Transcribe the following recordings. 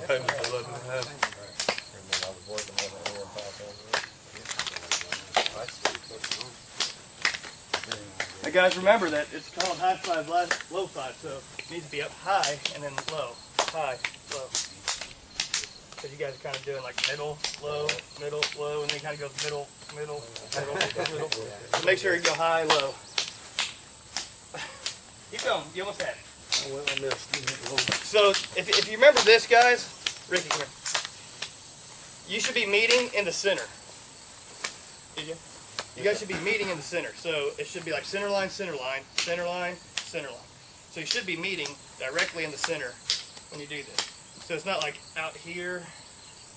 Hey guys, remember that it's called high five, low five, so it needs to be up high and then low, high, low. Because you guys are kind of doing like middle, low, and then kind of goes middle, middle. So make sure you go high, low. Keep going, you almost had it. So if you remember this, guys, Ricky, come here. You should be meeting in the center. Did you? You guys should be meeting in the center. So it should be like center line, center line, center line, center line. So you should be meeting directly in the center when you do this. So it's not like out here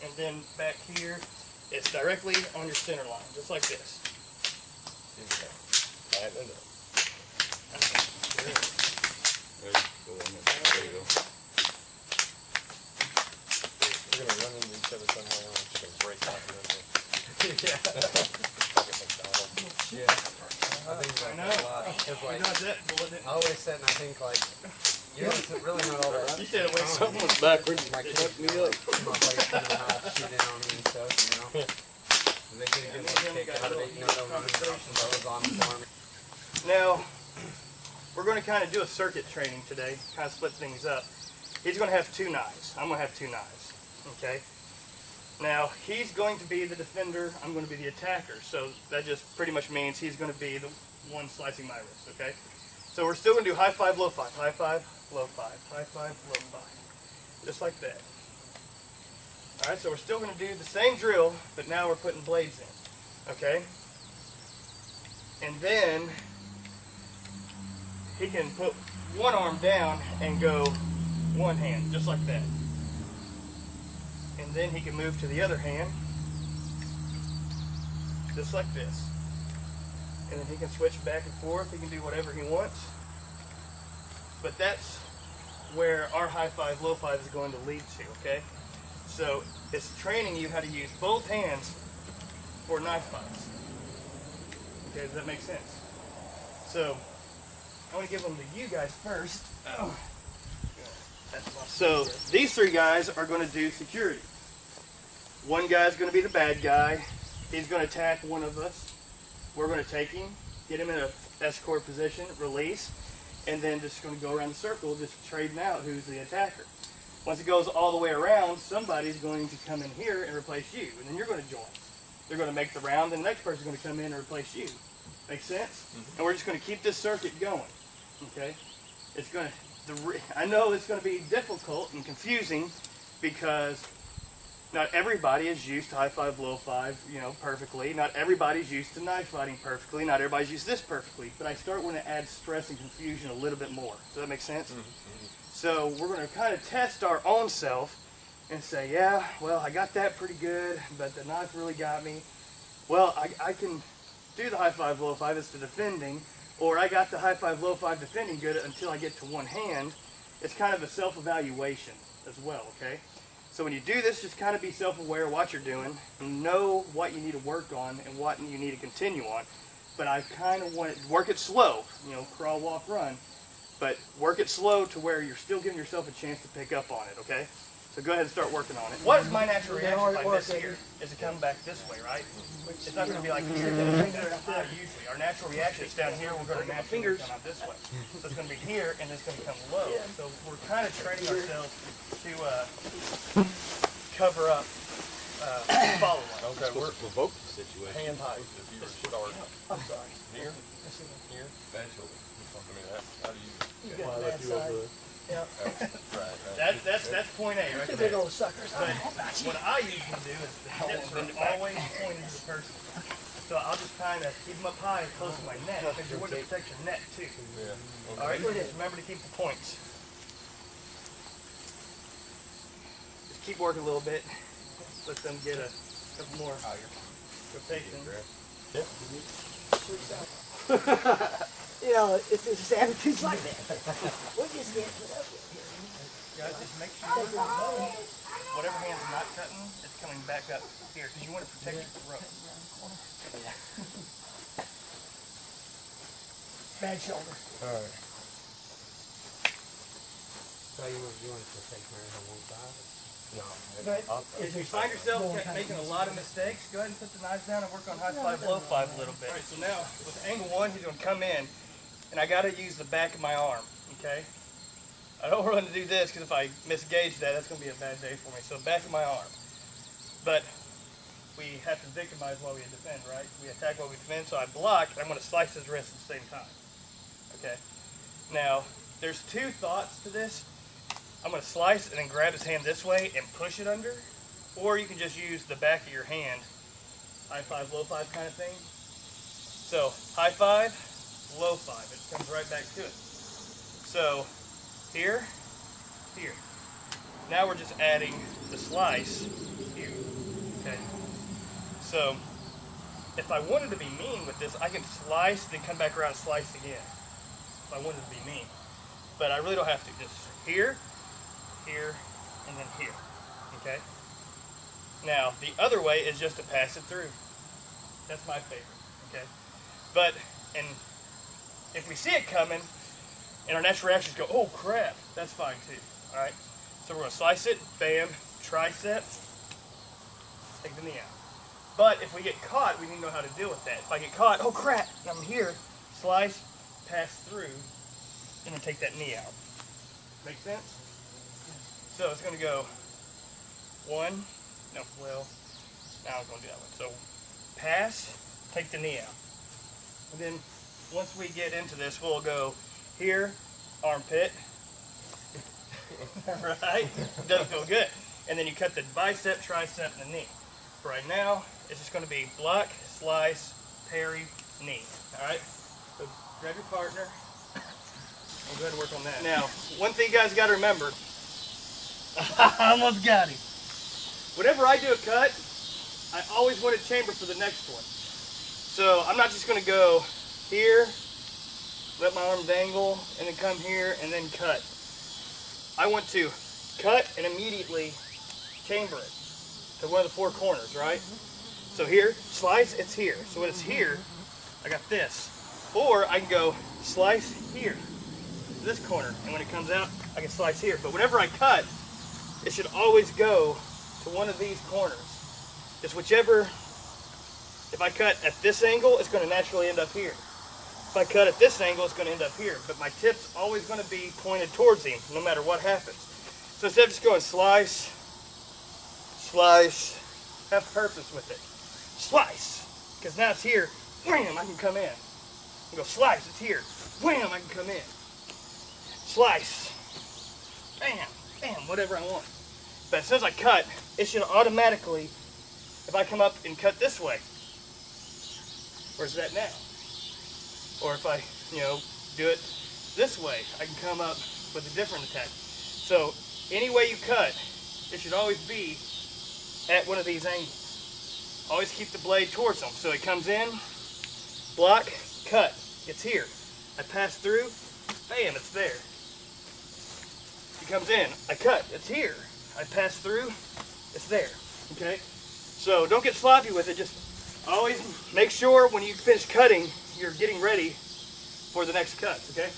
and then back here. It's directly on your center line, just like this. We're gonna run into each other somehow. I'm just gonna break out here. Yeah. I think about that a lot. Because like, I always sit and I think like, you know, it's really not all that. You said it way so Someone's backwards. My kids me up. My players know how to shoot in on me and stuff, you know. They get a good kick out of it, you know, they'll run some bows on the farm. Now, we're going to kind of do a circuit training today, kind of split things up. He's going to have two knives. I'm going to have two knives, okay? Now, he's going to be the defender, I'm going to be the attacker, so that just pretty much means he's going to be the one slicing my wrist, okay? So we're still going to do high five, low five, high five, low five, high five, low five, just like that. All right, so we're still going to do the same drill, but now we're putting blades in, okay? And then he can put one arm down and go one hand, just like that. And then he can move to the other hand, just like this. And then he can switch back and forth. He can do whatever he wants. But that's where our high five, low five is going to lead to, okay? So it's training you how to use both hands for knife fights. Okay, does that make sense? So I want to give them to you guys first. Oh. So these three guys are going to do security. One guy's going to be the bad guy. He's going to attack one of us. We're going to take him, get him in an escort position, release, and then just going to go around the circle, just trading out who's the attacker. Once it goes all the way around, somebody's going to come in here and replace you, and then you're going to join. They're going to make the round, and the next person's going to come in and replace you. Make sense? Mm-hmm. And we're just going to keep this circuit going. Okay? It's going to. I know it's going to be difficult and confusing because not everybody is used to high five, low five, perfectly. Not everybody's used to knife fighting perfectly. Not everybody's used to this perfectly. But I start when it adds stress and confusion a little bit more. Does that make sense? Mm-hmm. So we're going to kind of test our own self and say, yeah, well, I got that pretty good, but the knife really got me. Well, I can do the high five, low five. It's the defending. Or I got the high five, low five defending good until I get to one hand. It's kind of a self-evaluation as well, okay? So when you do this, just kind of be self-aware of what you're doing and know what you need to work on and what you need to continue on. But I kind of want to work it slow, crawl, walk, run. But work it slow to where you're still giving yourself a chance to pick up on it, okay? So go ahead and start working on it. What is my natural reaction like this here? Is to come back this way, right? It's not going to be like here. Usually, our natural reaction is down here. We're going to naturally come out this way. So it's going to be here, and it's going to come low. So we're kind of training ourselves to cover up follow-up. Okay, we're both the situation. Hand height. If you were start I'm sorry. here, bad shoulder. I mean, how do you? Well, I left you over. Yeah. Right. That's point A right Two there. big old suckers. But what I usually do is the hips are always pointing to the person. So I'll just kind of keep them up high and close to my neck because you want to protect your neck too. Yeah. Okay. All right, just remember to keep the points. Just keep working a little bit. Let them get a couple more rotations. Yeah. If there's attitudes like that, we just can't put up with it. Guys, just make sure whatever hand's not cutting, it's coming back up here because you want to protect your throat. Bad shoulder. All right. So you want to take Mary on one side? No. But If you find yourself making a lot of mistakes, go ahead and put the knives down and work on high five, low five a little bit. All right, so now with angle one, he's going to come in, and I got to use the back of my arm, okay? I don't want to do this because if I misgauge that, that's going to be a bad day for me. So back of my arm. But we have to victimize while we defend, right? We attack while we defend, so I block, and I'm going to slice his wrist at the same time, okay? Now, there's two thoughts to this. I'm going to slice and then grab his hand this way and push it under, or you can just use the back of your hand, high five, low five kind of thing. So high five, low five, it comes right back to it. So here, here. Now we're just adding the slice here, okay? So if I wanted to be mean with this, I can slice, then come back around and slice again, if I wanted to be mean. But I really don't have to, just here, here, and then here, okay? Now, the other way is just to pass it through. That's my favorite, okay? But, and if we see it coming, and our natural reactions go, oh crap, that's fine too, all right? So we're gonna slice it, bam, tricep, take the knee out. But if we get caught, we need to know how to deal with that. If I get caught, oh crap, and I'm here, slice, pass through, and then take that knee out. Make sense? So it's going to go one, no, well, now I'm going to do that one. So pass, take the knee out. And then once we get into this, we'll go here, armpit, right? Doesn't feel good. And then you cut the bicep, tricep, and the knee. For right now, it's just going to be block, slice, parry, knee. All right? So grab your partner. We'll go ahead and work on that. Now, one thing you guys got to remember, I almost got him. Whenever I do a cut, I always want a chamber for the next one. So I'm not just going to go here, let my arm dangle, and then come here and then cut. I want to cut and immediately chamber it to one of the four corners, right? So here, slice, it's here. So when it's here, I got this. Or I can go slice here, this corner, and when it comes out, I can slice here. But whenever I cut, it should always go to one of these corners. Just whichever, if I cut at this angle, it's going to naturally end up here. If I cut at this angle, it's going to end up here. But my tip's always going to be pointed towards him, no matter what happens. So instead of just going slice, slice, have purpose with it. Slice, because now it's here, wham, I can come in. And go slice, it's here, wham, I can come in. Slice, bam, bam, whatever I want. But as soon as I cut, it should automatically, if I come up and cut this way, where's that now? Or if I, do it this way, I can come up with a different attack. So any way you cut, it should always be at one of these angles. Always keep the blade towards them. So it comes in, block, cut, it's here. I pass through, bam, it's there. He comes in, I cut, it's here. I pass through, it's there, okay? So don't get sloppy with it, just always make sure when you finish cutting, you're getting ready for the next cuts, okay?